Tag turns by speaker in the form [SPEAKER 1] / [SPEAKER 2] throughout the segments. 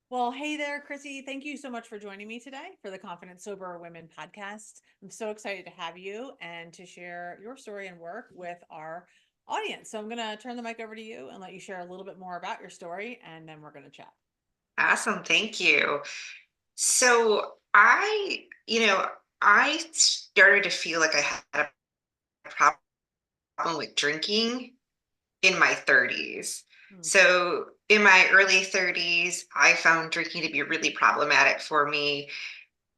[SPEAKER 1] Well, hey there, Chrissy. Thank you so much for joining me today for the Confident Sober Women podcast. I'm so excited to have you and to share your story and work with our audience. So I'm going to turn the mic over to you and let you share a little bit more about your story, and then we're going to chat.
[SPEAKER 2] Awesome. Thank you. So I started to feel like I had a problem with drinking in my 30s.
[SPEAKER 1] Hmm.
[SPEAKER 2] So in my early 30s, I found drinking to be really problematic for me.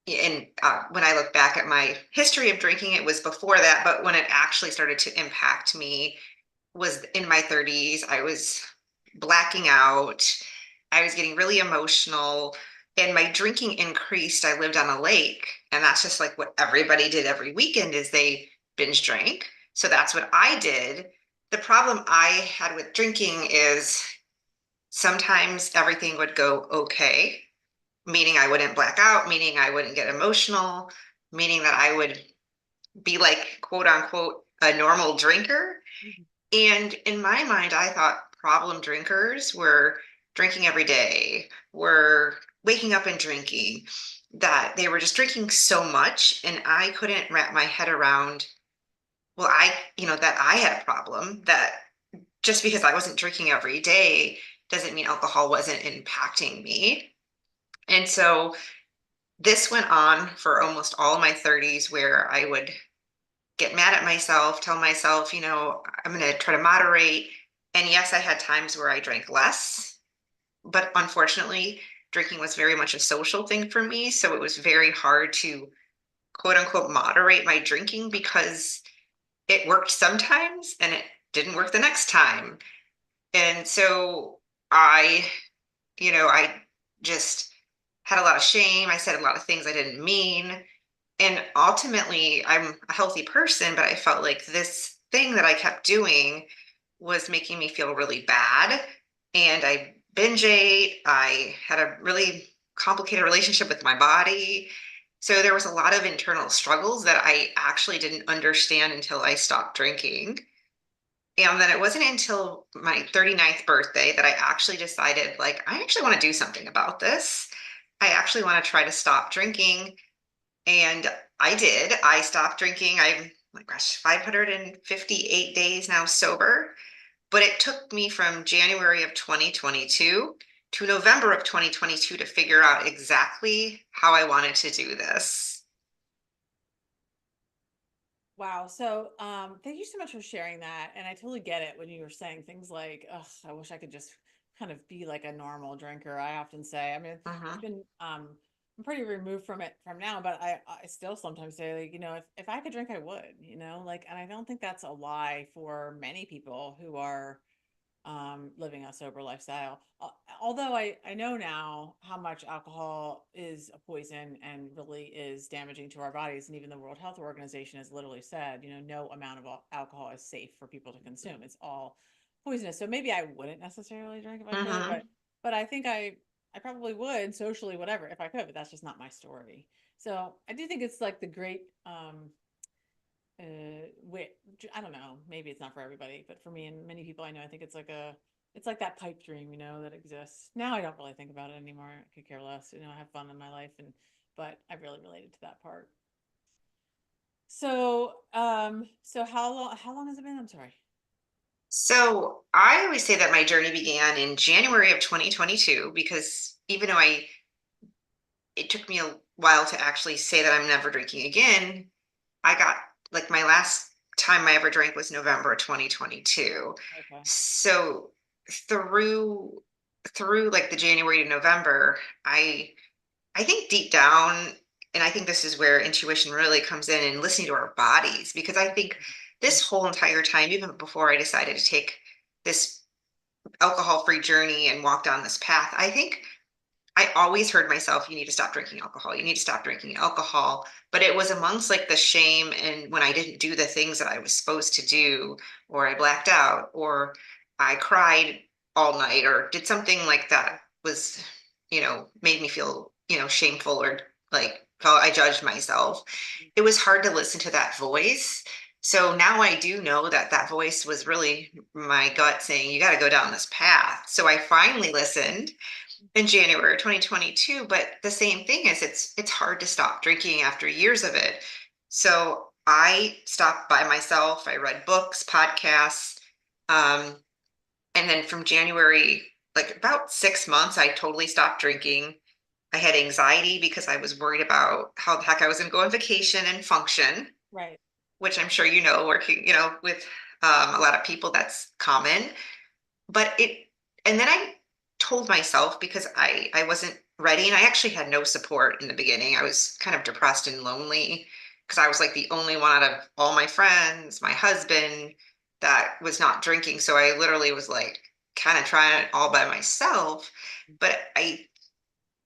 [SPEAKER 2] And when I look back at my history of drinking, it was before that, but when it actually started to impact me was in my 30s. I was blacking out. I was getting really emotional and my drinking increased. I lived on a lake, and that's just like what everybody did every weekend is they binge drank. So that's what I did. The problem I had with drinking is sometimes everything would go okay, meaning I wouldn't black out, meaning I wouldn't get emotional, meaning that I would be like quote unquote a normal drinker.
[SPEAKER 1] Mhm.
[SPEAKER 2] And in my mind, I thought problem drinkers were drinking every day, were waking up and drinking, that they were just drinking so much. And I couldn't wrap my head around, well, that I had a problem, that just because I wasn't drinking every day doesn't mean alcohol wasn't impacting me. And so this went on for almost all my 30s, where I would get mad at myself, tell myself, I'm going to try to moderate. And yes, I had times where I drank less, but unfortunately, drinking was very much a social thing for me. So it was very hard to quote unquote moderate my drinking because it worked sometimes and it didn't work the next time. And so I, I just had a lot of shame. I said a lot of things I didn't mean. And ultimately, I'm a healthy person, but I felt like this thing that I kept doing was making me feel really bad. And I binge ate. I had a really complicated relationship with my body. So there was a lot of internal struggles that I actually didn't understand until I stopped drinking. And then it wasn't until my 39th birthday that I actually decided, like, I actually want to do something about this. I actually want to try to stop drinking, and I did. I stopped drinking. I'm, my gosh, 558 days now sober. But it took me from January of 2022 to November of 2022 to figure out exactly how I wanted to do this.
[SPEAKER 1] Wow. So, thank you so much for sharing that. And I totally get it when you were saying things like, "Ugh, I wish I could just kind of be like a normal drinker." I often say, I mean, it's
[SPEAKER 2] Mhm.
[SPEAKER 1] been, I'm pretty removed from it from now, but I still sometimes say, like, if I could drink, I would, like, and I don't think that's a lie for many people who are living a sober lifestyle. Although I know now how much alcohol is a poison and really is damaging to our bodies. And even the World Health Organization has literally said, no amount of alcohol is safe for people to consume. It's all poisonous. So maybe I wouldn't necessarily drink if I could, but
[SPEAKER 2] Mhm.
[SPEAKER 1] I think I probably would socially, whatever, if I could, but that's just not my story. So I do think it's like the great wait, I don't know, maybe it's not for everybody, but for me and many people I know, I think it's like that pipe dream, that exists. Now I don't really think about it anymore. I could care less. I have fun in my life, but I really related to that part. So how long has it been? I'm sorry.
[SPEAKER 2] So I always say that my journey began in January of 2022 because even though it took me a while to actually say that I'm never drinking again, I got like my last time I ever drank was November 2022.
[SPEAKER 1] Okay.
[SPEAKER 2] So through through like the January to November, I think deep down, and I think this is where intuition really comes in and listening to our bodies, because I think this whole entire time, even before I decided to take this alcohol-free journey and walk down this path, I think I always heard myself, you need to stop drinking alcohol. You need to stop drinking alcohol. But it was amongst like the shame and when I didn't do the things that I was supposed to do, or I blacked out, or I cried all night, or did something like that was, made me feel, shameful or like felt I judged myself. It was hard to listen to that voice. So now I do know that that voice was really my gut saying, you got to go down this path. So I finally listened in January 2022, but the same thing is it's hard to stop drinking after years of it. So I stopped by myself. I read books, podcasts, um, and then from January, like about 6 months, I totally stopped drinking. I had anxiety because I was worried about how the heck I was going to go on vacation and function,
[SPEAKER 1] Right.
[SPEAKER 2] which I'm sure you know, working, with a lot of people, that's common. But and then I told myself because I wasn't ready, and I actually had no support in the beginning. I was kind of depressed and lonely because I was like the only one out of all my friends, my husband, that was not drinking. So I literally was like kind of trying it all by myself. But I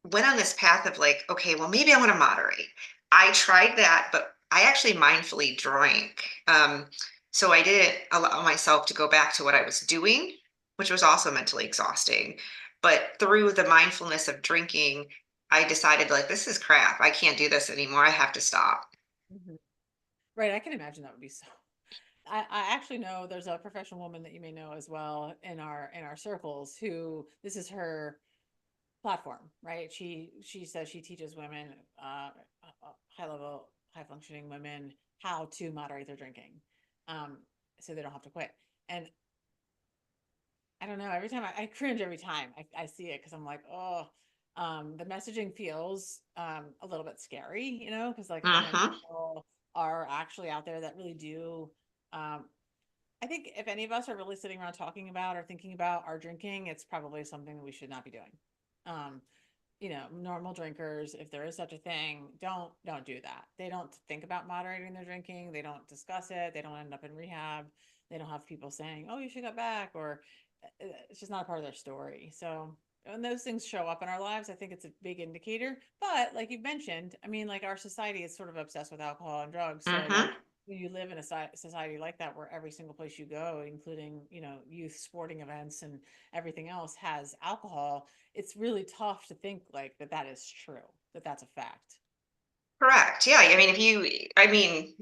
[SPEAKER 2] went on this path of like, okay, well, maybe I want to moderate. I tried that, but I actually mindfully drank. So I didn't allow myself to go back to what I was doing, which was also mentally exhausting. But through the mindfulness of drinking, I decided like, this is crap. I can't do this anymore. I have to stop.
[SPEAKER 1] Mhm. Right. I can imagine that would be so. I actually know there's a professional woman that you may know as well in our circles who this is her platform, right? She says she teaches women, high level, high functioning women how to moderate their drinking, um, so they don't have to quit. And I don't know. Every time I cringe every time I see it because I'm like, oh, the messaging feels a little bit scary, you know, because like how many
[SPEAKER 2] Hmm.
[SPEAKER 1] people are actually out there that really do. Um, I think if any of us are really sitting around talking about or thinking about our drinking, it's probably something that we should not be doing. Um, you know, normal drinkers, if there is such a thing, don't do that. They don't think about moderating their drinking. They don't discuss it. They don't end up in rehab. They don't have people saying, "Oh, you should get back," or it's just not a part of their story. So when those things show up in our lives, I think it's a big indicator. But like you mentioned, I mean, like our society is sort of obsessed with alcohol and drugs. So like
[SPEAKER 2] Hmm.
[SPEAKER 1] when you live in a society like that, where every single place you go, including youth sporting events and everything else, has alcohol, it's really tough to think like that is true, that that's a fact.
[SPEAKER 2] Correct. Yeah. I mean, I mean,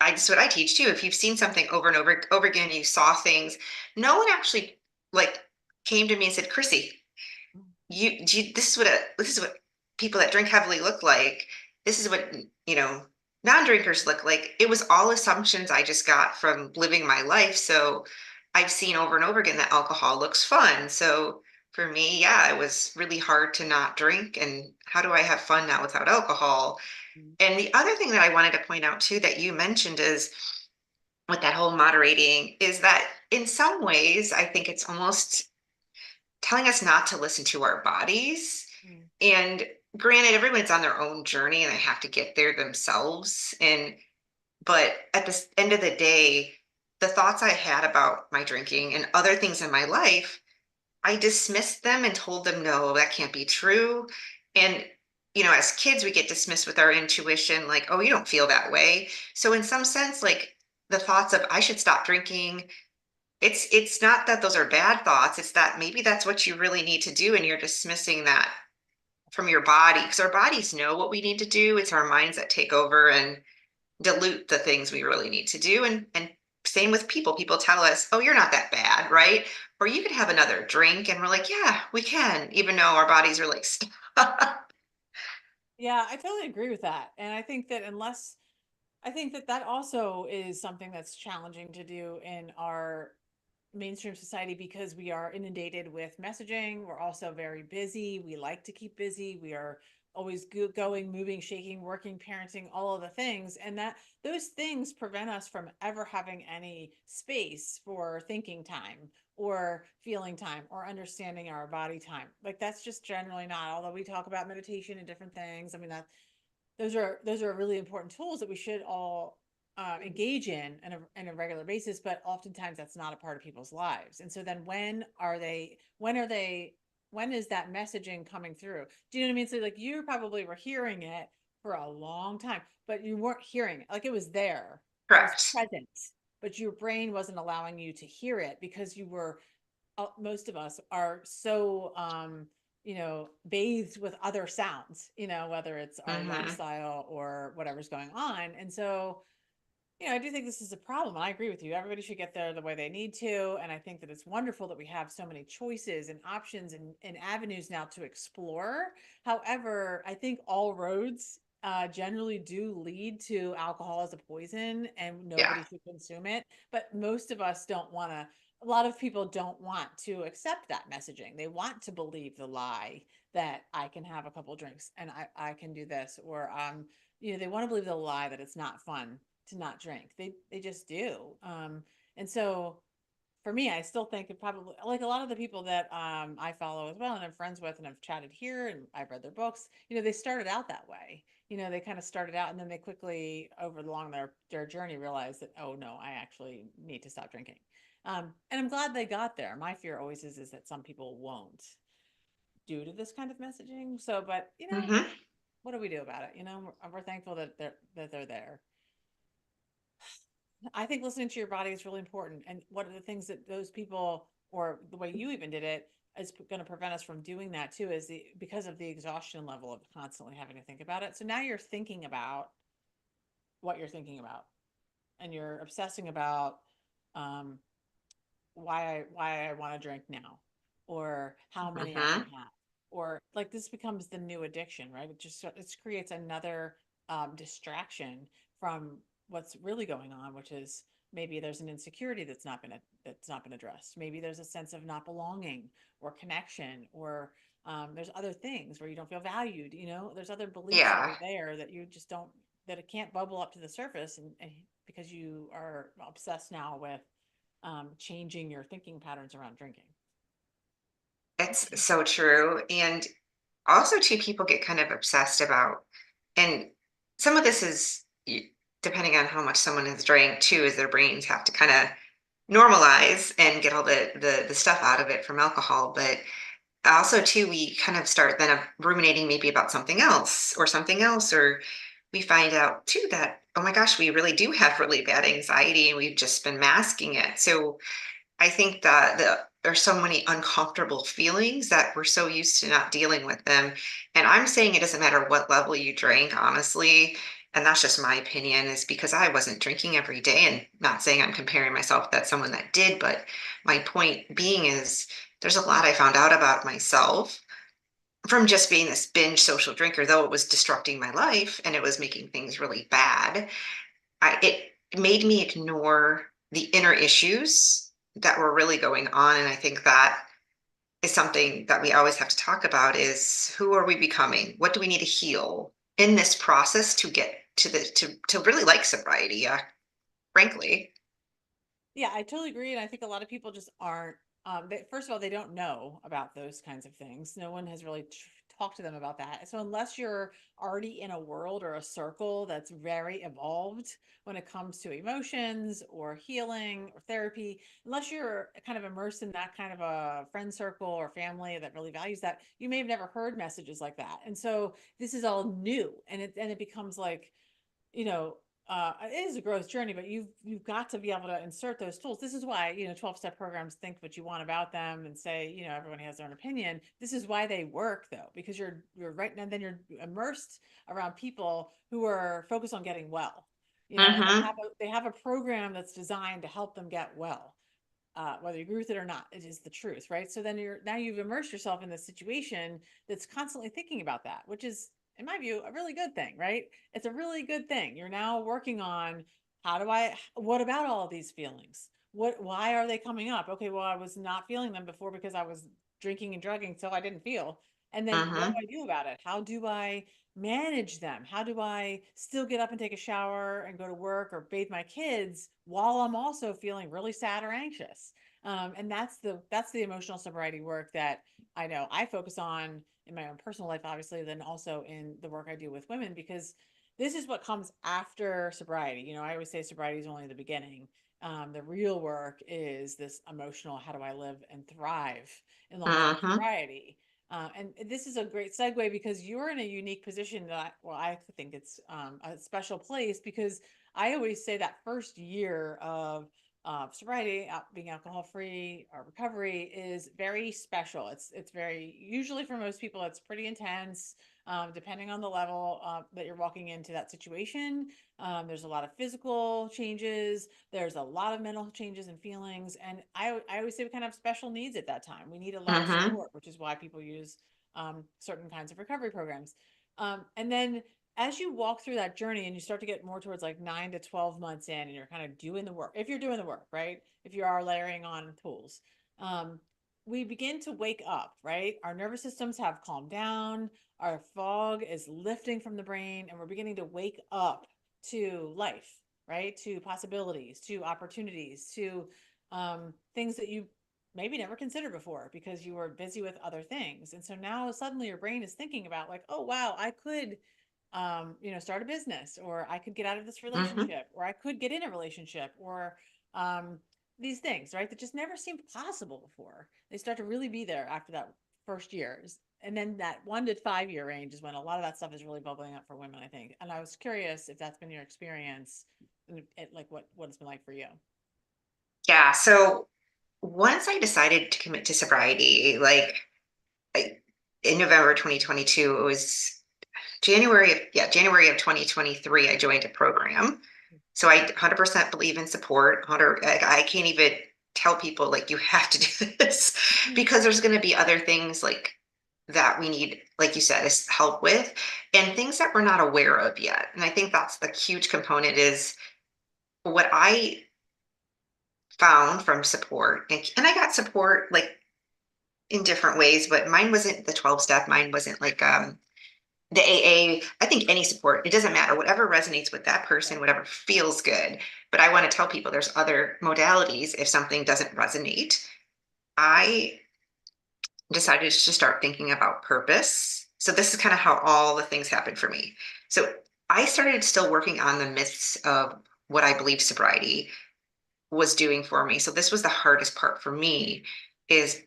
[SPEAKER 2] I just what I teach too. If you've seen something over and over again, you saw things. No one actually like came to me and said, "Chrissy, this is what people that drink heavily look like. This is what non-drinkers look like." It was all assumptions I just got from living my life. So I've seen over and over again that alcohol looks fun. So for me, yeah, it was really hard to not drink. And how do I have fun now without alcohol?
[SPEAKER 1] Mhm.
[SPEAKER 2] And the other thing that I wanted to point out too that you mentioned is with that whole moderating is that in some ways, I think it's almost telling us not to listen to our bodies.
[SPEAKER 1] Mhm.
[SPEAKER 2] And granted, everyone's on their own journey and they have to get there themselves. But at the end of the day, the thoughts I had about my drinking and other things in my life, I dismissed them and told them, no, that can't be true. And, as kids, we get dismissed with our intuition, like, oh, you don't feel that way. So, in some sense, like the thoughts of, I should stop drinking, it's not that those are bad thoughts. It's that maybe that's what you really need to do. And you're dismissing that from your body because our bodies know what we need to do. It's our minds that take over and dilute the things we really need to do. And same with people. People tell us, "Oh, you're not that bad, right?" Or you could have another drink, and we're like, "Yeah, we can," even though our bodies are like, "Stop."
[SPEAKER 1] Yeah, I totally agree with that. And I think that that also is something that's challenging to do in our mainstream society because we are inundated with messaging. We're also very busy. We like to keep busy. We are always going, moving, shaking, working, parenting, all of the things. And that those things prevent us from ever having any space for thinking time or feeling time or understanding our body time. Like that's just generally not, although we talk about meditation and different things. I mean, that those are really important tools that we should all engage in on a regular basis, but oftentimes that's not a part of people's lives. And so then when is that messaging coming through? Do you know what I mean? So like you probably were hearing it for a long time, but you weren't hearing it. Like it was there. It was
[SPEAKER 2] Correct.
[SPEAKER 1] present, but your brain wasn't allowing you to hear it because you were most of us are so bathed with other sounds, whether it's our
[SPEAKER 2] Hmm.
[SPEAKER 1] lifestyle or whatever's going on. And so I do think this is a problem. And I agree with you. Everybody should get there the way they need to. And I think that it's wonderful that we have so many choices and options and avenues now to explore. However, I think all roads generally do lead to alcohol as a poison and
[SPEAKER 2] Yeah.
[SPEAKER 1] nobody should consume it. But most of us don't want to, a lot of people don't want to accept that messaging. They want to believe the lie that I can have a couple drinks and I can do this, or they want to believe the lie that it's not fun to not drink. They just do. And so for me, I still think it probably, like a lot of the people that I follow as well and I'm friends with and I've chatted here and I've read their books, they started out that way. They kind of started out and then they quickly over along their journey realized that, oh no, I actually need to stop drinking. And I'm glad they got there. My fear always is that some people won't due to this kind of messaging. So, but
[SPEAKER 2] Hmm.
[SPEAKER 1] what do we do about it? We're thankful that they're there. I think listening to your body is really important. And what are the things that those people, or the way you even did it, is going to prevent us from doing that too, is because of the exhaustion level of constantly having to think about it. So now you're thinking about what you're thinking about, and you're obsessing about um, why I want to drink now, or how many I can
[SPEAKER 2] Hmm.
[SPEAKER 1] have, or like this becomes the new addiction, right? It creates another distraction from what's really going on, which is maybe there's an insecurity that's not been addressed. Maybe there's a sense of not belonging or connection, or there's other things where you don't feel valued. There's other beliefs that
[SPEAKER 2] Yeah.
[SPEAKER 1] are there that you just don't that it can't bubble up to the surface, and because you are obsessed now with changing your thinking patterns around drinking.
[SPEAKER 2] It's so true. And also, too, people get kind of obsessed about, and some of this is depending on how much someone has drank too, is their brains have to kind of normalize and get all the stuff out of it from alcohol. But also, too, we kind of start then ruminating maybe about something else, or we find out too that, oh my gosh, we really do have really bad anxiety and we've just been masking it. So I think that there's so many uncomfortable feelings that we're so used to not dealing with them. And I'm saying it doesn't matter what level you drank, honestly. And that's just my opinion, is because I wasn't drinking every day, and not saying I'm comparing myself to someone that did, but my point being is there's a lot I found out about myself from just being this binge social drinker, though it was disrupting my life and it was making things really bad. It made me ignore the inner issues that were really going on, and I think that is something that we always have to talk about, is who are we becoming? What do we need to heal in this process to get to really like sobriety, frankly.
[SPEAKER 1] Yeah, I totally agree. And I think a lot of people just aren't, first of all, they don't know about those kinds of things. No one has really talked to them about that. So unless you're already in a world or a circle that's very evolved when it comes to emotions or healing or therapy, unless you're kind of immersed in that kind of a friend circle or family that really values that, you may have never heard messages like that. And so this is all new, and it becomes like, you know, it is a growth journey, but you've got to be able to insert those tools. This is why 12-step programs, think what you want about them and say, everyone has their own opinion. This is why they work, though, because you're right now, then you're immersed around people who are focused on getting well, and they
[SPEAKER 2] Mm-hmm.
[SPEAKER 1] have a program that's designed to help them get well. Whether you agree with it or not, it is the truth, right? So then you've immersed yourself in this situation that's constantly thinking about that, which is, in my view, a really good thing, right? It's a really good thing. You're now working on, what about all these feelings? Why are they coming up? Okay, well, I was not feeling them before because I was drinking and drugging, so I didn't feel. And then what do
[SPEAKER 2] Mm-hmm.
[SPEAKER 1] I do about it? How do I manage them? How do I still get up and take a shower and go to work or bathe my kids while I'm also feeling really sad or anxious? And that's the emotional sobriety work that I know I focus on in my own personal life, obviously, then also in the work I do with women, because this is what comes after sobriety. I always say sobriety is only the beginning. The real work is this emotional, how do I live and thrive in long-term
[SPEAKER 2] Mm-hmm.
[SPEAKER 1] sobriety? And this is a great segue because you're in a unique position well, I think it's a special place, because I always say that first year of sobriety, being alcohol free or recovery, is very special. It's very, usually for most people, it's pretty intense. depending on the level that you're walking into that situation. There's a lot of physical changes. There's a lot of mental changes and feelings. And I always say we kind of have special needs at that time. We need a lot of
[SPEAKER 2] Mm-hmm.
[SPEAKER 1] support, which is why people use certain kinds of recovery programs. And then as you walk through that journey and you start to get more towards like 9 to 12 months in and you're kind of doing the work, if you're doing the work, right? If you are layering on tools, um, we begin to wake up, right? Our nervous systems have calmed down, our fog is lifting from the brain, and we're beginning to wake up to life, right? To possibilities, to opportunities, to things that you maybe never considered before because you were busy with other things. And so now suddenly your brain is thinking about like, oh wow, I could start a business, or I could get out of this
[SPEAKER 2] Mm-hmm.
[SPEAKER 1] relationship, or I could get in a relationship, or um, these things, right? That just never seemed possible before. They start to really be there after that first years. And then that 1 to 5 year range is when a lot of that stuff is really bubbling up for women, I think. And I was curious if that's been your experience, like what it's been like for you.
[SPEAKER 2] Yeah. So once I decided to commit to sobriety, I, in November 2022, it was January of 2023, I joined a program. So I 100% believe in support. 100, like, I can't even tell people like you have to do this
[SPEAKER 1] Mhm.
[SPEAKER 2] because there's going to be other things like that we need, like you said, is help with and things that we're not aware of yet. And I think that's the huge component is what I found from support. And I got support like in different ways, but mine wasn't the 12 step. Mine wasn't like the AA. I think any support, it doesn't matter, whatever resonates with that person,
[SPEAKER 1] Right.
[SPEAKER 2] whatever feels good. But I want to tell people there's other modalities if something doesn't resonate. I decided to start thinking about purpose. So this is kind of how all the things happened for me. So I started still working on the myths of what I believe sobriety was doing for me. So this was the hardest part for me is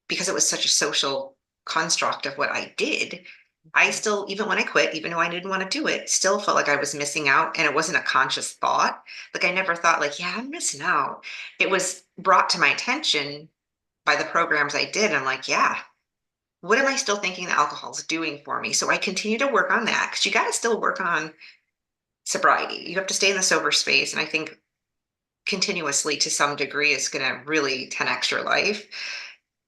[SPEAKER 2] because it was such a social construct of what I did. I
[SPEAKER 1] Mhm.
[SPEAKER 2] still, even when I quit, even though I didn't want to do it, still felt like I was missing out. And it wasn't a conscious thought. Like I never thought like, yeah, I'm missing out. It was brought to my attention by the programs I did. I'm like, yeah, what am I still thinking the alcohol's doing for me? So I continue to work on that because you got to still work on sobriety. You have to stay in the sober space. And I think continuously to some degree is going to really 10x your life.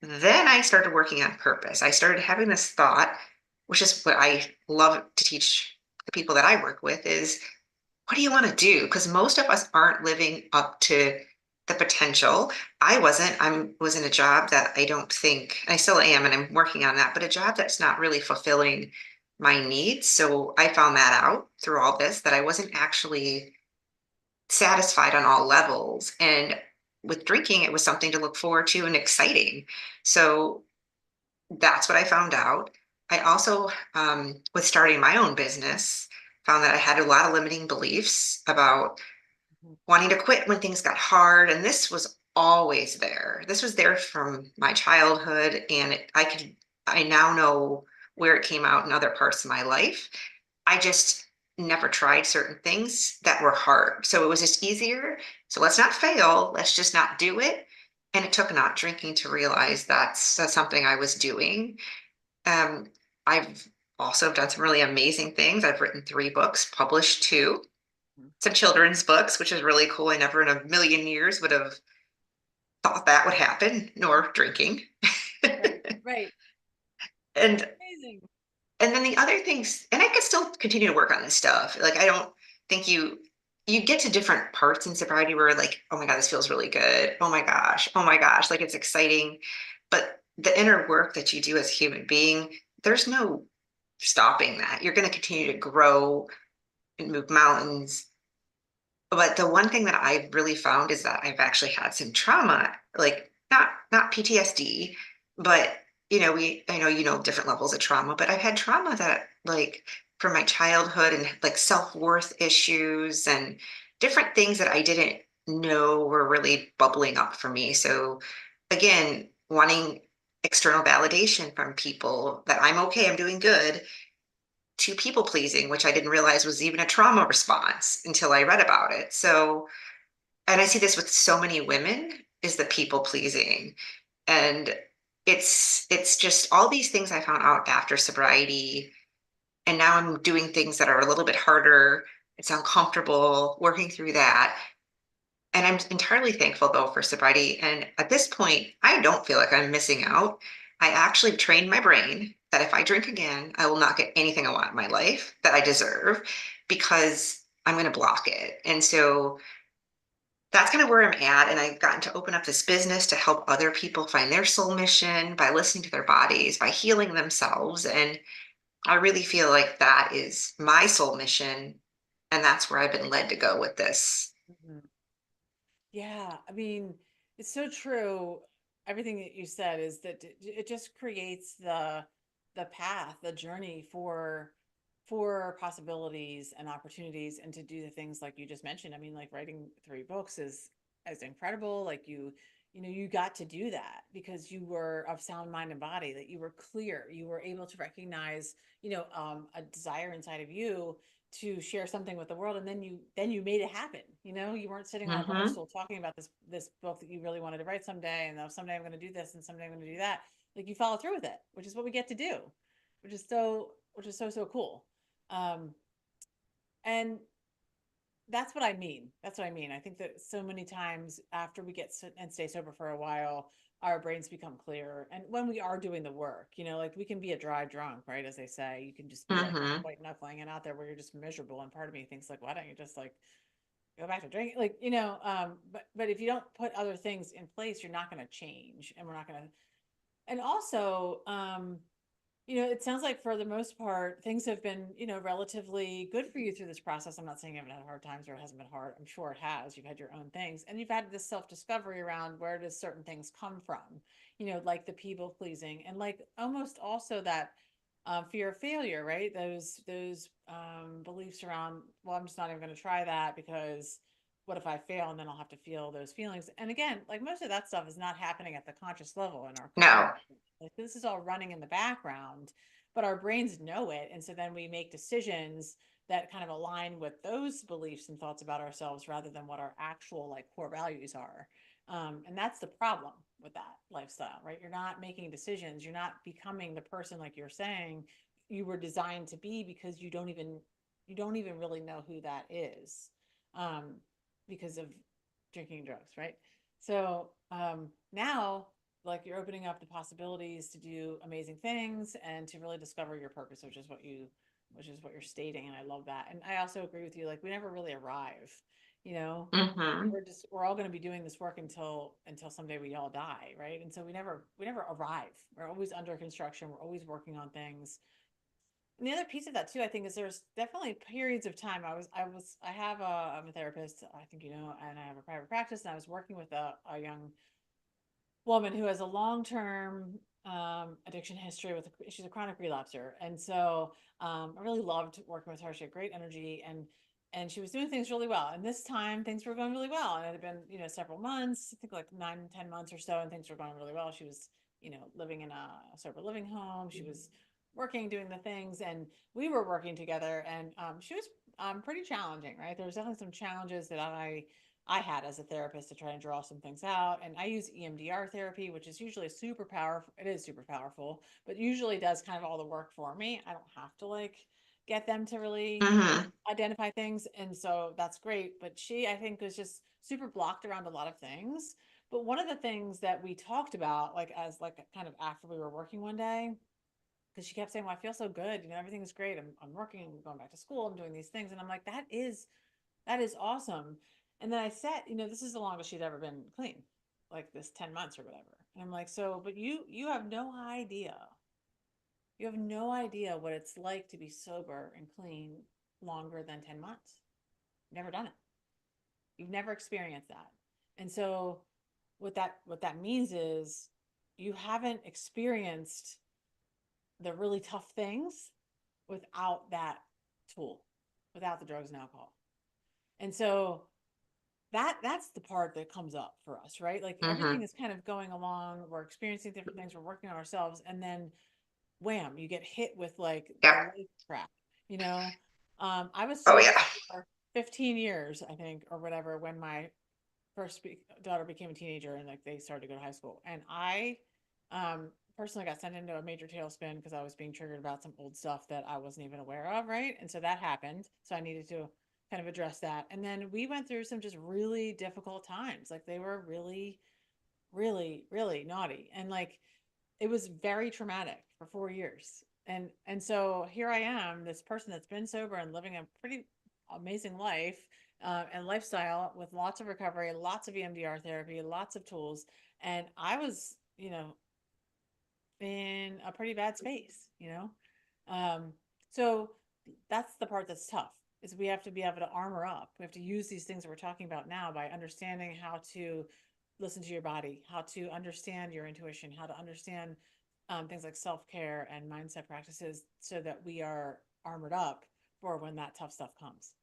[SPEAKER 2] Then I started working on purpose. I started having this thought, which is what I love to teach the people that I work with is what do you want to do? Because most of us aren't living up to the potential. I wasn't. I was in a job that I don't think, I still am, and I'm working on that, but a job that's not really fulfilling my needs. So I found that out through all this that I wasn't actually satisfied on all levels. And with drinking, it was something to look forward to and exciting. So that's what I found out. I also, with starting my own business, found that I had a lot of limiting beliefs about
[SPEAKER 1] Mhm.
[SPEAKER 2] wanting to quit when things got hard. And this was always there. This was there from my childhood. And I now know where it came out in other parts of my life. I just never tried certain things that were hard. So it was just easier. So let's not fail. Let's just not do it. And it took not drinking to realize that's something I was doing. Um, I've also done some really amazing things. I've written 3 books, published 2, some children's books, which is really cool. I never in a million years would have thought that would happen, nor drinking.
[SPEAKER 1] Right. Right. That's
[SPEAKER 2] And
[SPEAKER 1] amazing.
[SPEAKER 2] and then the other things, and I could still continue to work on this stuff. Like I don't think you get to different parts in sobriety where like, oh my God, this feels really good. Oh my gosh, like it's exciting. But the inner work that you do as a human being, there's no stopping that. You're going to continue to grow and move mountains. But the one thing that I've really found is that I've actually had some trauma, like not PTSD, but I know different levels of trauma, but I've had trauma that like from my childhood and like self-worth issues and different things that I didn't know were really bubbling up for me. So again, wanting external validation from people that I'm okay, I'm doing good, to people pleasing, which I didn't realize was even a trauma response until I read about it. So, and I see this with so many women is the people pleasing. And it's just all these things I found out after sobriety And now I'm doing things that are a little bit harder. It's uncomfortable working through that. And I'm entirely thankful though for sobriety. And at this point, I don't feel like I'm missing out. I actually trained my brain that if I drink again, I will not get anything I want in my life that I deserve because I'm going to block it. And so that's kind of where I'm at. And I've gotten to open up this business to help other people find their soul mission by listening to their bodies, by healing themselves. And I really feel like that is my soul mission. And that's where I've been led to go with this.
[SPEAKER 1] Mhm. Yeah, I mean, it's so true. Everything that you said is that it just creates the path, the journey for possibilities and opportunities and to do the things like you just mentioned. I mean, like writing 3 books is incredible. Like you know, you got to do that because you were of sound mind and body, that you were clear, you were able to recognize, a desire inside of you to share something with the world, and then you made it happen. You weren't sitting on a bar
[SPEAKER 2] Hmm.
[SPEAKER 1] stool talking about this book that you really wanted to write someday, and someday I'm going to do this and someday I'm going to do that. Like, you follow through with it, which is what we get to do, which is so cool. Um and that's what I mean. I think that so many times after we and stay sober for a while, our brains become clearer. And when we are doing the work, like we can be a dry drunk, right? As they say, you can just be like
[SPEAKER 2] Hmm.
[SPEAKER 1] white knuckling and out there where you're just miserable. And part of me thinks like, why don't you just like go back to drinking? Like, but if you don't put other things in place, you're not going to change, and we're not going to. And also, it sounds like for the most part, things have been, relatively good for you through this process. I'm not saying you haven't had hard times or it hasn't been hard. I'm sure it has. You've had your own things, and you've had this self discovery around where does certain things come from, like the people pleasing, and like almost also that fear of failure, right? Those beliefs around, well, I'm just not even going to try that because what if I fail and then I'll have to feel those feelings? And again, like most of that stuff is not happening at the conscious level in our
[SPEAKER 2] No.
[SPEAKER 1] cognitive. Like, this is all running in the background, but our brains know it. And so then we make decisions that kind of align with those beliefs and thoughts about ourselves rather than what our actual like core values are. And that's the problem with that lifestyle, right? You're not making decisions. You're not becoming the person, like you're saying, you were designed to be, because you don't even really know who that is, um, because of drinking and drugs, right? So now, like, you're opening up the possibilities to do amazing things and to really discover your purpose, which is what you're stating, and I love that. And I also agree with you. Like, we never really arrive, you know.
[SPEAKER 2] Hmm.
[SPEAKER 1] We're all going to be doing this work until someday we all die, right? And so we never arrive. We're always under construction. We're always working on things. And the other piece of that too, I think, is there's definitely periods of time. I'm a therapist, I think, and I have a private practice, and I was working with a young woman who has a long-term addiction history she's a chronic relapser. And so I really loved working with her. She had great energy, and she was doing things really well. And this time things were going really well. And it had been, several months, I think like 9, 10 months or so, and things were going really well. She was, living in a sober living home. She was working, doing the things, and we were working together. And she was pretty challenging, right? There was definitely some challenges that I had as a therapist to try and draw some things out. And I use EMDR therapy, which is usually super powerful. It is super powerful, but usually does kind of all the work for me. I don't have to like get them to really
[SPEAKER 2] Hmm.
[SPEAKER 1] identify things. And so that's great. But she, I think, was just super blocked around a lot of things. But one of the things that we talked about, like, as like kind of after we were working one day, because she kept saying, well, I feel so good. Everything's great. I'm working, I'm going back to school, I'm doing these things. And I'm like, that is awesome. And then I said, this is the longest she'd ever been clean, like this 10 months or whatever. And I'm like, so, but you have no idea. You have no idea what it's like to be sober and clean longer than 10 months. Never done it. You've never experienced that. And so what that means is you haven't experienced the really tough things without that tool, without the drugs and alcohol. And so that's the part that comes up for us, right? Like, everything
[SPEAKER 2] Hmm.
[SPEAKER 1] is kind of going along, we're experiencing different things, we're working on ourselves, and then wham, you get hit with like the
[SPEAKER 2] Yeah.
[SPEAKER 1] life crap, you know. I was
[SPEAKER 2] Oh,
[SPEAKER 1] sober
[SPEAKER 2] yeah.
[SPEAKER 1] for 15 years, I think, or whatever, when my daughter became a teenager and like they started to go to high school. And I personally got sent into a major tailspin because I was being triggered about some old stuff that I wasn't even aware of, right? And so that happened. So I needed to kind of address that. And then we went through some just really difficult times. Like they were really, really, really naughty. And like it was very traumatic for 4 years. And so here I am, this person that's been sober and living a pretty amazing life and lifestyle with lots of recovery, lots of EMDR therapy, lots of tools. And I was, in a pretty bad space, So that's the part that's tough is we have to be able to armor up. We have to use these things that we're talking about now by understanding how to listen to your body, how to understand your intuition, how to understand things like self-care and mindset practices so that we are armored up for when that tough stuff comes.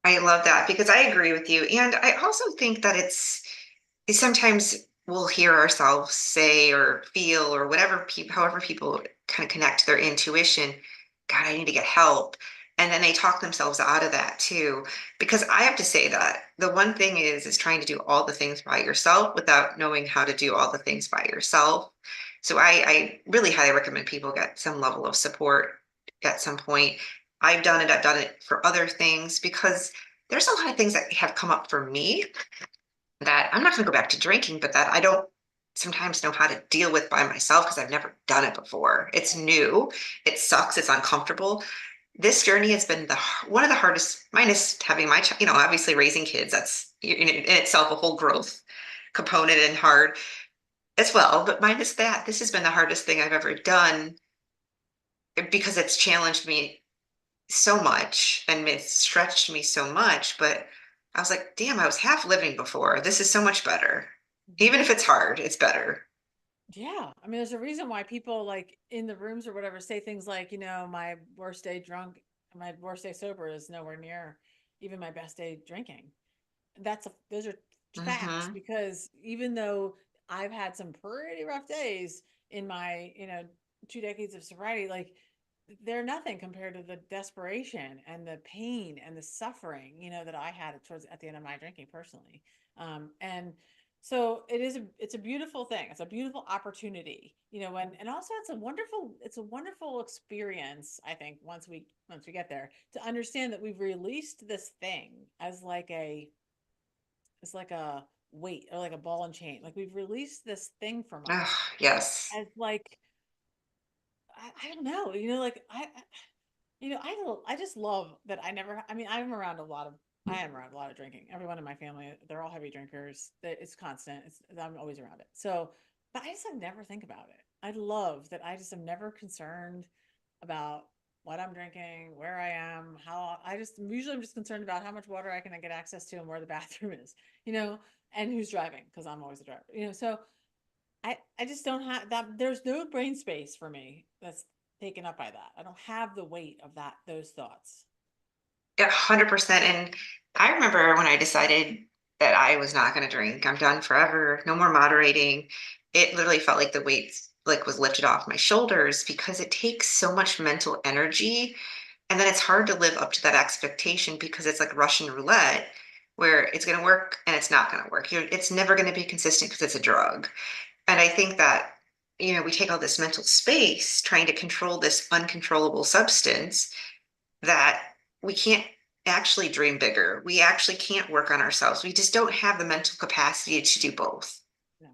[SPEAKER 2] I love that because I agree with you. And I also think that sometimes we'll hear ourselves say or feel or whatever people, however people kind of connect to their intuition, God, I need to get help. And then they talk themselves out of that too. Because I have to say that the one thing is trying to do all the things by yourself without knowing how to do all the things by yourself. So I really highly recommend people get some level of support at some point. I've done it for other things because there's a lot of things that have come up for me that I'm not going to go back to drinking, but that I don't sometimes know how to deal with by myself because I've never done it before. It's
[SPEAKER 1] Right.
[SPEAKER 2] new, it sucks, it's uncomfortable. This journey has been one of the hardest, minus having obviously raising kids. That's in itself a whole growth component and hard as well. But minus that, this has been the hardest thing I've ever done because it's challenged me so much and it's stretched me so much. But I was like, damn, I was half living before. This is so much better.
[SPEAKER 1] Mhm.
[SPEAKER 2] Even if it's hard, it's better.
[SPEAKER 1] Yeah. I mean, there's a reason why people like in the rooms or whatever say things like, my worst day drunk, my worst day sober is nowhere near even my best day drinking. Those are facts
[SPEAKER 2] Hmm.
[SPEAKER 1] because even though I've had some pretty rough days in my, 2 decades of sobriety, like they're nothing compared to the desperation and the pain and the suffering, that I had at the end of my drinking personally. And so it's a beautiful thing. It's a beautiful opportunity, and also it's a wonderful experience, I think, once we get there to understand that we've released this thing as like a weight or like a ball and chain. Like we've released this thing from
[SPEAKER 2] Oh,
[SPEAKER 1] us
[SPEAKER 2] yes.
[SPEAKER 1] as like I don't know, like I just love that I mean, I am around a lot of drinking. Everyone in my family, they're all heavy drinkers. It's constant. I'm always around it. So, but I just have never think about it. I love that I just am never concerned about what I'm drinking, where I am, usually I'm just concerned about how much water I can get access to and where the bathroom is, and who's driving because I'm always the driver, so I just don't have that. There's no brain space for me that's taken up by that. I don't have the weight of those thoughts.
[SPEAKER 2] 100%. And I remember when I decided that I was not going to drink, I'm done forever, no more moderating. It literally felt like the weight like was lifted off my shoulders because it takes so much mental energy. And then it's hard to live up to that expectation because it's like Russian roulette where it's going to work and it's not going to work. It's never going to be consistent because it's a drug. And I think that, we take all this mental space trying to control this uncontrollable substance that we can't actually dream bigger. We actually can't work on ourselves. We just don't have the mental capacity to do both.
[SPEAKER 1] No,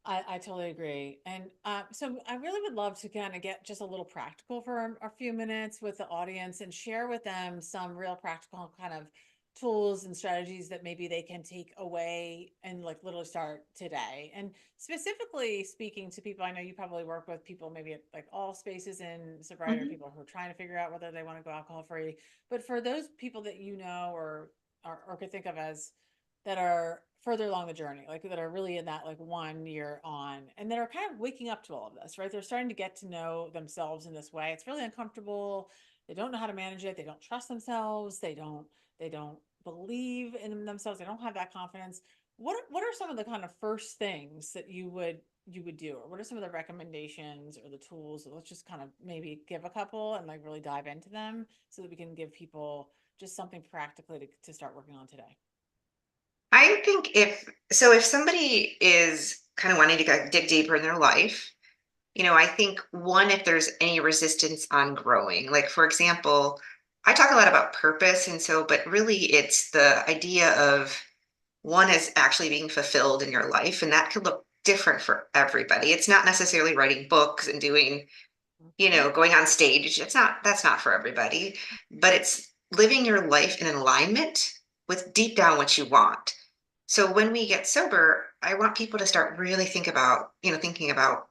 [SPEAKER 1] I totally agree. And so I really would love to kind of get just a little practical for a few minutes with the audience and share with them some real practical kind of tools and strategies that maybe they can take away and like literally start today. And specifically speaking to people, I know you probably work with people maybe at like all spaces in sobriety or
[SPEAKER 2] Mhm.
[SPEAKER 1] people who are trying to figure out whether they want to go alcohol free. But for those people that or could think of as that are further along the journey, like that are really in that like 1 year on and that are kind of waking up to all of this, right? They're starting to get to know themselves in this way. It's really uncomfortable. They don't know how to manage it. They don't trust themselves. They don't believe in themselves. They don't have that confidence. What are some of the kind of first things that you would do, or what are some of the recommendations or the tools? Let's just kind of maybe give a couple and like really dive into them so that we can give people just something practically to start working on today.
[SPEAKER 2] I think if somebody is kind of wanting to dig deeper in their life, I think one, if there's any resistance on growing, like for example, I talk a lot about purpose. And so, but really it's the idea of one is actually being fulfilled in your life. And that could look different for everybody. It's not necessarily writing books and doing,
[SPEAKER 1] Mhm.
[SPEAKER 2] going on stage. That's not for everybody, but it's living your life in alignment with deep down what you want. So when we get sober, I want people to start really thinking about,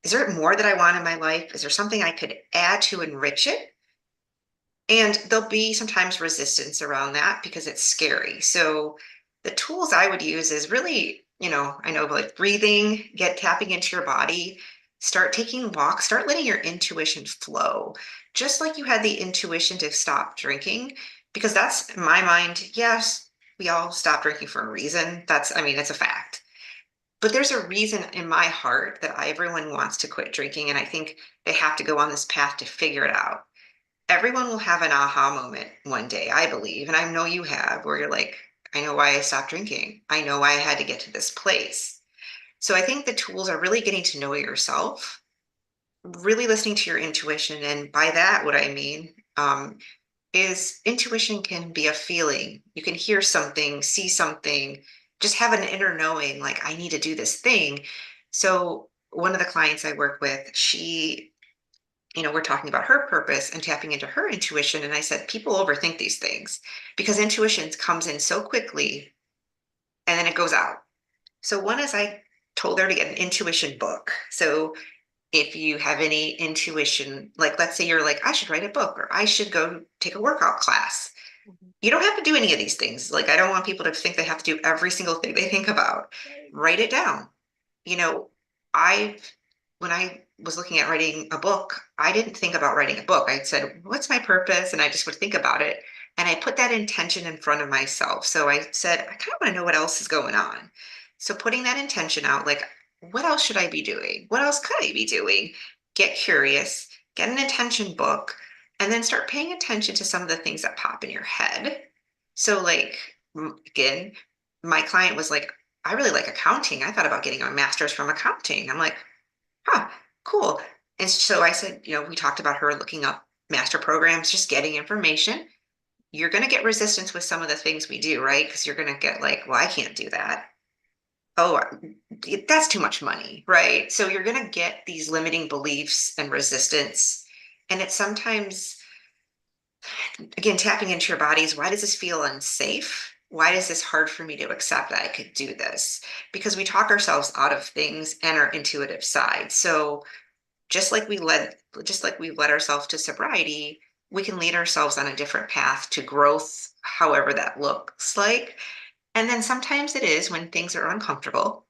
[SPEAKER 2] is there more that I want in my life? Is there something I could add to enrich it? And there'll be sometimes resistance around that because it's scary. So the tools I would use is really, I know like breathing, get tapping into your body, start taking walks, start letting your intuition flow. Just like you had the intuition to stop drinking, because that's in my mind, yes, we all stop drinking for a reason. I mean, it's a fact. But there's a reason in my heart that everyone wants to quit drinking. And I think they have to go on this path to figure it out. Everyone will have an aha moment one day, I believe. And I know you have, where you're like, I know why I stopped drinking. I know why I had to get to this place. So I think the tools are really getting to know yourself, really listening to your intuition. And by that, what I mean is intuition can be a feeling. You can hear something, see something, just have an inner knowing, like, I need to do this thing. So one of the clients I work with, we're talking about her purpose and tapping into her intuition. And I said, people overthink these things because intuition comes in so quickly and then it goes out. So one is I told her to get an intuition book. So if you have any intuition, like let's say you're like, I should write a book or I should go take a workout class.
[SPEAKER 1] Mhm.
[SPEAKER 2] You don't have to do any of these things. Like, I don't want people to think they have to do every single thing they think about.
[SPEAKER 1] Right.
[SPEAKER 2] Write it down. You know, I when I was looking at writing a book, I didn't think about writing a book. I said, what's my purpose? And I just would think about it. And I put that intention in front of myself. So I said, I kind of want to know what else is going on. So putting that intention out, like, what else should I be doing? What else could I be doing? Get curious, get an intention book, and then start paying attention to some of the things that pop in your head. So, like, again, my client was like, I really like accounting. I thought about getting a master's from accounting. I'm like, huh, cool. And so I said, we talked about her looking up master programs, just getting information. You're going to get resistance with some of the things we do, right? Because you're going to get like, well, I can't do that. Oh, that's too much money, right? So you're going to get these limiting beliefs and resistance. And it's sometimes, again, tapping into your bodies. Why does this feel unsafe? Why is this hard for me to accept that I could do this? Because we talk ourselves out of things and our intuitive side. So just like we led ourselves to sobriety, we can lead ourselves on a different path to growth, however that looks like. And then sometimes it is when things are uncomfortable,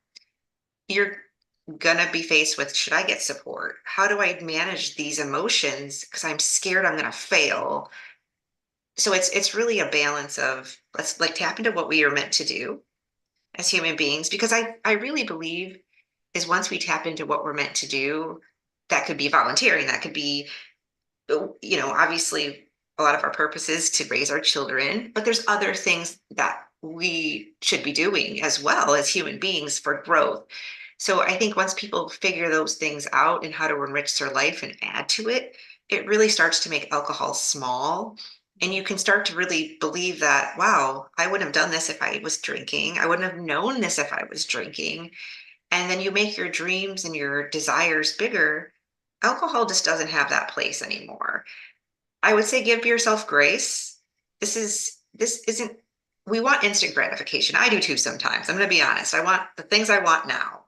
[SPEAKER 2] you're gonna be faced with, should I get support? How do I manage these emotions? Because I'm scared I'm gonna fail. So it's really a balance of, let's like tap into what we are meant to do as human beings, because I really believe is once we tap into what we're meant to do, that could be volunteering, that could be, obviously a lot of our purpose is to raise our children, but there's other things that we should be doing as well as human beings for growth. So I think once people figure those things out and how to enrich their life and add to it, it really starts to make alcohol small. And you can start to really believe that, wow, I wouldn't have done this if I was drinking. I wouldn't have known this if I was drinking. And then you make your dreams and your desires bigger. Alcohol just doesn't have that place anymore. I would say give yourself grace. This isn't, we want instant gratification. I do too sometimes. I'm going to be honest. I want the things I want now,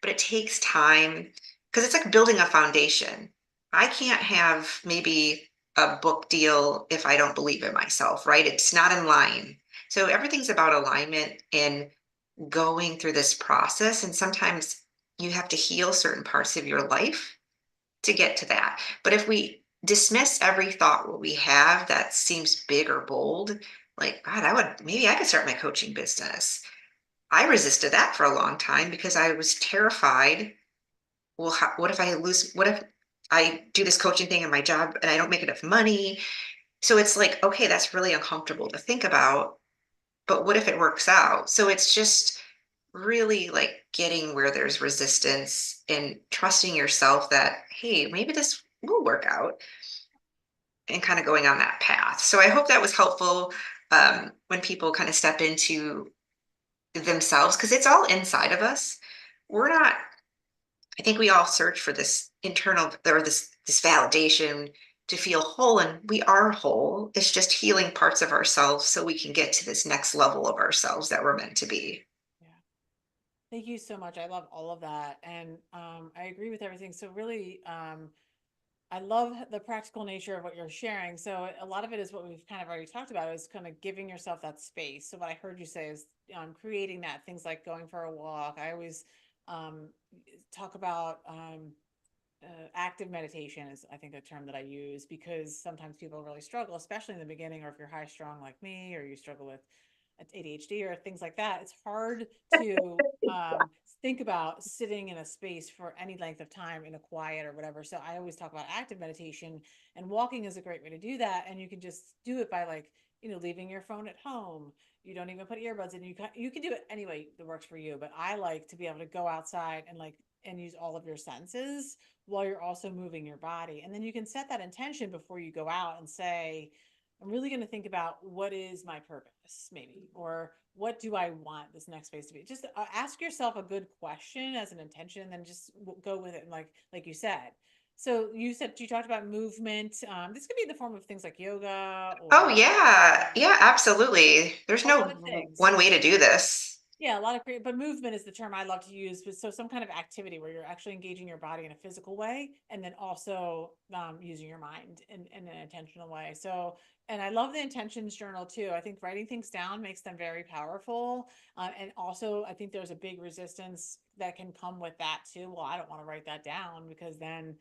[SPEAKER 2] but it takes time because it's like building a foundation. I can't have maybe a book deal if I don't believe in myself, right? It's not in line. So everything's about alignment and going through this process. And sometimes you have to heal certain parts of your life to get to that. But if we dismiss every thought what we have that seems big or bold, like, God, maybe I could start my coaching business. I resisted that for a long time because I was terrified. Well, what if I lose? What if I do this coaching thing in my job and I don't make enough money? So it's like, okay, that's really uncomfortable to think about, but what if it works out? So it's just really like getting where there's resistance and trusting yourself that, hey, maybe this will work out and kind of going on that path. So I hope that was helpful when people kind of step into themselves because it's all inside of us. We're not, I think we all search for this internal or this validation to feel whole, and we are whole. It's just healing parts of ourselves so we can get to this next level of ourselves that we're meant to be.
[SPEAKER 1] Yeah. Thank you so much. I love all of that. And I agree with everything. So really, I love the practical nature of what you're sharing. So a lot of it is what we've kind of already talked about is kind of giving yourself that space. So what I heard you say is creating that, things like going for a walk. I always um, talk about active meditation is I think a term that I use because sometimes people really struggle, especially in the beginning, or if you're high strung like me, or you struggle with ADHD or things like that. It's hard to think about sitting in a space for any length of time in a quiet or whatever. So I always talk about active meditation, and walking is a great way to do that. And you can just do it by like, leaving your phone at home. You don't even put earbuds in. You can do it any way that works for you. But I like to be able to go outside and use all of your senses while you're also moving your body. And then you can set that intention before you go out and say, I'm really going to think about what is my purpose, maybe, or what do I want this next phase to be? Just ask yourself a good question as an intention, and then just go with it. And like you said, so you talked about movement. This could be in the form of things like yoga
[SPEAKER 2] Oh,
[SPEAKER 1] or
[SPEAKER 2] yeah. Yeah, absolutely. There's
[SPEAKER 1] a lot
[SPEAKER 2] no
[SPEAKER 1] of things.
[SPEAKER 2] one way to do this.
[SPEAKER 1] Yeah, a lot of create, but movement is the term I love to use. But so some kind of activity where you're actually engaging your body in a physical way, and then also using your mind in an intentional way. So, and I love the intentions journal too. I think writing things down makes them very powerful. And also, I think there's a big resistance that can come with that too. Well, I don't want to write that down because then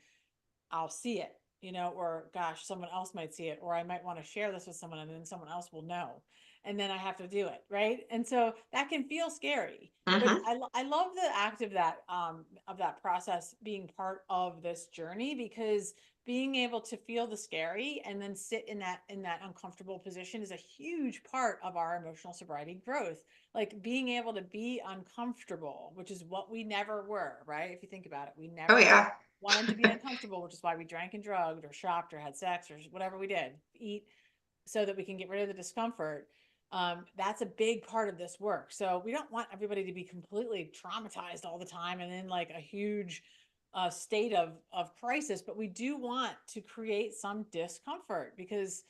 [SPEAKER 1] I'll see it, or gosh, someone else might see it, or I might want to share this with someone and then someone else will know. And then I have to do it. Right. And so that can feel scary. But
[SPEAKER 2] Hmm.
[SPEAKER 1] I love the act of that process being part of this journey because being able to feel the scary and then sit in that uncomfortable position is a huge part of our emotional sobriety growth. Like being able to be uncomfortable, which is what we never were, right? If you think about it, we
[SPEAKER 2] Oh,
[SPEAKER 1] never
[SPEAKER 2] yeah.
[SPEAKER 1] wanted to be uncomfortable, which is why we drank and drugged or shopped or had sex or whatever we did, eat, so that we can get rid of the discomfort. That's a big part of this work. So we don't want everybody to be completely traumatized all the time and in like a huge state of crisis, but we do want to create some discomfort because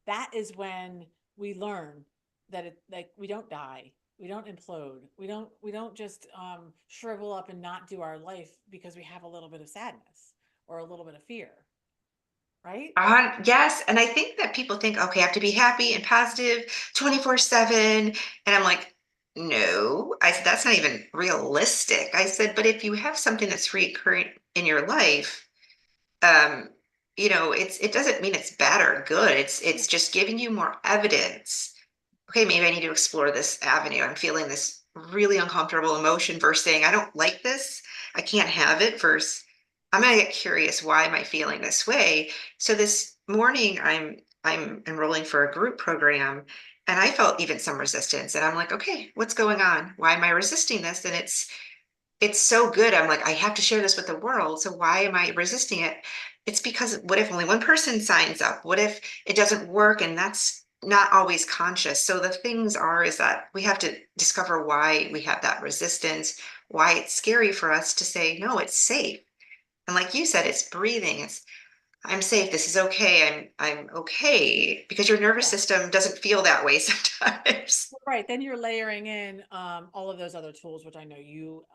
[SPEAKER 1] that is when we learn that it like we don't die, we don't implode, we don't just shrivel up and not do our life because we have a little bit of sadness or a little bit of fear, right?
[SPEAKER 2] Yes. And I think that people think, okay, I have to be happy and positive 24/7. And I'm like, no, I said, that's not even realistic. I said, but if you have something that's recurrent in your life, um, it doesn't mean it's bad or good. It's
[SPEAKER 1] Yeah.
[SPEAKER 2] just giving you more evidence. Okay, maybe I need to explore this avenue. I'm feeling this really uncomfortable emotion versus saying, I don't like this. I can't have it versus I'm gonna get curious, why am I feeling this way? So this morning I'm enrolling for a group program and I felt even some resistance. And I'm like, okay, what's going on? Why am I resisting this? And it's so good. I'm like, I have to share this with the world. So why am I resisting it? It's because what if only one person signs up? What if it doesn't work? And that's not always conscious. So the things are is that we have to discover why we have that resistance, why it's scary for us to say, no, it's safe. And like you said, it's breathing. It's I'm safe. This is okay. I'm okay because your nervous
[SPEAKER 1] Yeah.
[SPEAKER 2] system doesn't feel that way sometimes.
[SPEAKER 1] Right. Then you're layering in all of those other tools, which I know you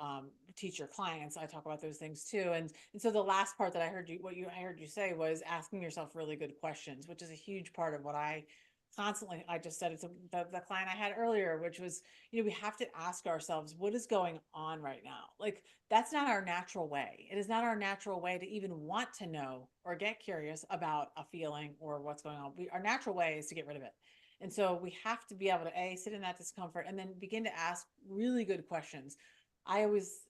[SPEAKER 1] teach your clients. I talk about those things too. And so the last part that I heard you say was asking yourself really good questions, which is a huge part of what I just said it's the client I had earlier, which was, we have to ask ourselves, what is going on right now? Like, that's not our natural way. It is not our natural way to even want to know or get curious about a feeling or what's going on. Our natural way is to get rid of it. And so we have to be able to sit in that discomfort and then begin to ask really good questions. I always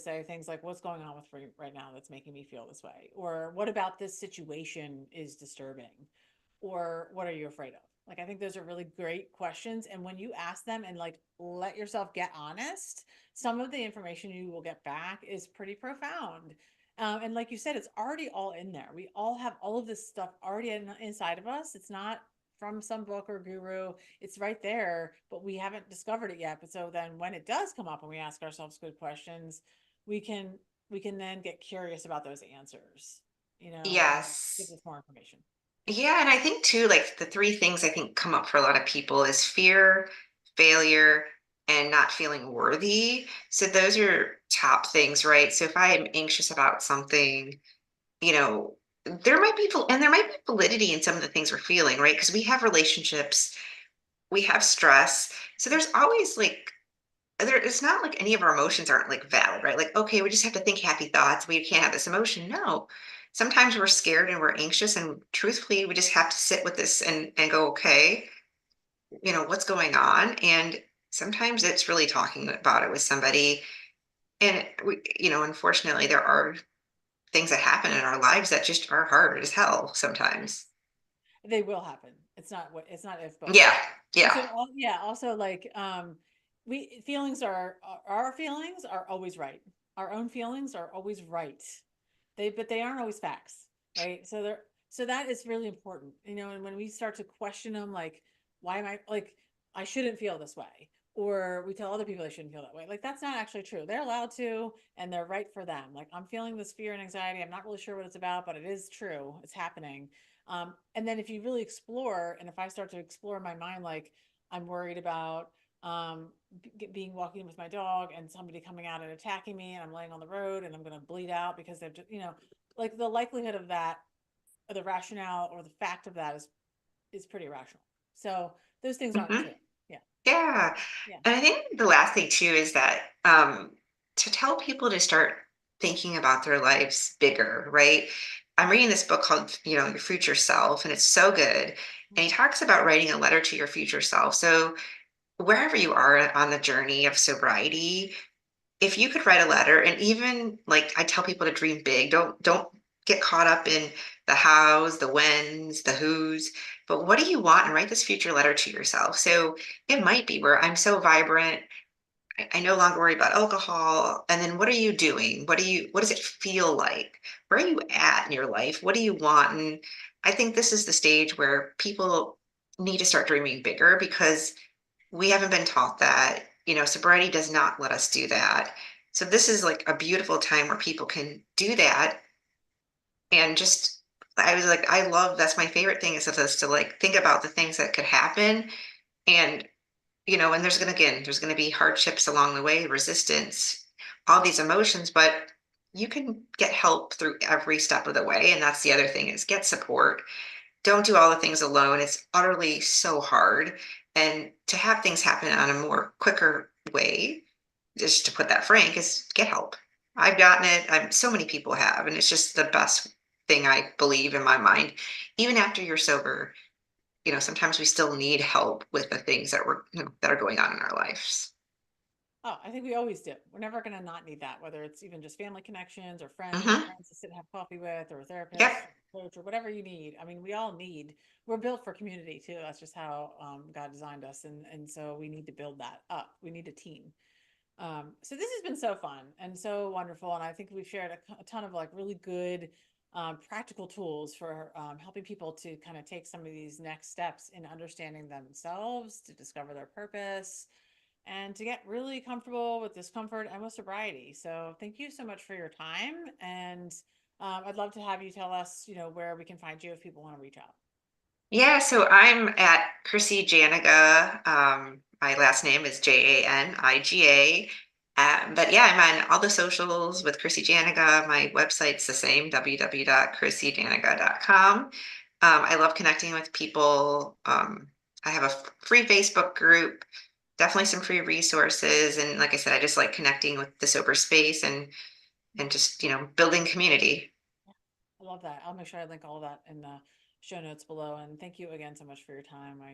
[SPEAKER 1] say things like, what's going on with me right now that's making me feel this way? Or what about this situation is disturbing? Or what are you afraid of? Like, I think those are really great questions. And when you ask them and like let yourself get honest, some of the information you will get back is pretty profound. And like you said, it's already all in there. We all have all of this stuff already inside of us. It's not from some book or guru. It's right there, but we haven't discovered it yet. But so then when it does come up and we ask ourselves good questions, we can we can then get curious about those answers, and gives
[SPEAKER 2] Yes.
[SPEAKER 1] us more information.
[SPEAKER 2] Yeah, and I think too, like the three things I think come up for a lot of people is fear, failure, and not feeling worthy. So those are top things, right? So if I am anxious about something, you know, there might be validity in some of the things we're feeling, right? Because we have relationships, we have stress. So there's always like it's not like any of our emotions aren't like valid, right? Like, okay, we just have to think happy thoughts. We can't have this emotion. No. Sometimes we're scared and we're anxious, and truthfully, we just have to sit with this and go, okay, what's going on? And sometimes it's really talking about it with somebody. And unfortunately, there are things that happen in our lives that just are hard as hell sometimes.
[SPEAKER 1] They will happen. It's not if, but when.
[SPEAKER 2] Yeah.
[SPEAKER 1] And
[SPEAKER 2] Yeah.
[SPEAKER 1] so yeah, also like we feelings our feelings are always right. Our own feelings are always right. But they aren't always facts, right? So that is really important. And when we start to question them, like, why am I like I shouldn't feel this way? Or we tell other people they shouldn't feel that way. Like, that's not actually true. They're allowed to, and they're right for them. Like, I'm feeling this fear and anxiety. I'm not really sure what it's about, but it is true. It's happening. And then if you really explore, and if I start to explore in my mind, like, I'm worried about being walking with my dog and somebody coming out and attacking me, and I'm laying on the road and I'm going to bleed out because they've just, like, the likelihood of that, or the rationale or the fact of that is pretty irrational. So those things aren't
[SPEAKER 2] Hmm.
[SPEAKER 1] true. Yeah.
[SPEAKER 2] Yeah.
[SPEAKER 1] Yeah.
[SPEAKER 2] And I think the last thing too is that to tell people to start thinking about their lives bigger, right? I'm reading this book called, Your Future Self, and it's so good. And he talks about writing a letter to your future self. So wherever you are on the journey of sobriety, if you could write a letter, and even like I tell people to dream big, don't get caught up in the hows, the whens, the whos, but what do you want, and write this future letter to yourself. So it might be where I'm so vibrant, I no longer worry about alcohol. And then what are you doing? What does it feel like? Where are you at in your life? What do you want? And I think this is the stage where people need to start dreaming bigger, because we haven't been taught that. Sobriety does not let us do that. So this is like a beautiful time where people can do that. And just, I was like, I love, that's my favorite thing, is just to like think about the things that could happen. And, and there's going to be hardships along the way, resistance, all these emotions, but you can get help through every step of the way. And that's the other thing, is get support. Don't do all the things alone. It's utterly so hard. And to have things happen on a more quicker way, just to put that frank, is get help. I've gotten it. So many people have, and it's just the best thing, I believe, in my mind. Even after you're sober, sometimes we still need help with the things that are going on in our lives.
[SPEAKER 1] Oh, I think we always do. We're never going to not need that, whether it's even just family connections or
[SPEAKER 2] Hmm.
[SPEAKER 1] friends to sit and have coffee with, or a
[SPEAKER 2] Yep.
[SPEAKER 1] therapist, coach, or whatever you need. I mean, we all need. We're built for community too. That's just how God designed us, and so we need to build that up. We need a team. So this has been so fun and so wonderful, and I think we've shared a ton of like really good practical tools for helping people to kind of take some of these next steps in understanding themselves, to discover their purpose, and to get really comfortable with discomfort and with sobriety. So thank you so much for your time. And I'd love to have you tell us, where we can find you if people want to reach out.
[SPEAKER 2] Yeah, so I'm at Chrissy Janiga. My last name is Janiga. But yeah, I'm on all the socials with Chrissy Janiga. My website's the same, www.chrissydaniga.com. I love connecting with people. I have a free Facebook group, definitely some free resources. And like I said, I just like connecting with the sober space, and just, building community.
[SPEAKER 1] I love that. I'll make sure I link all of that in the show notes below. And thank you again so much for your time. I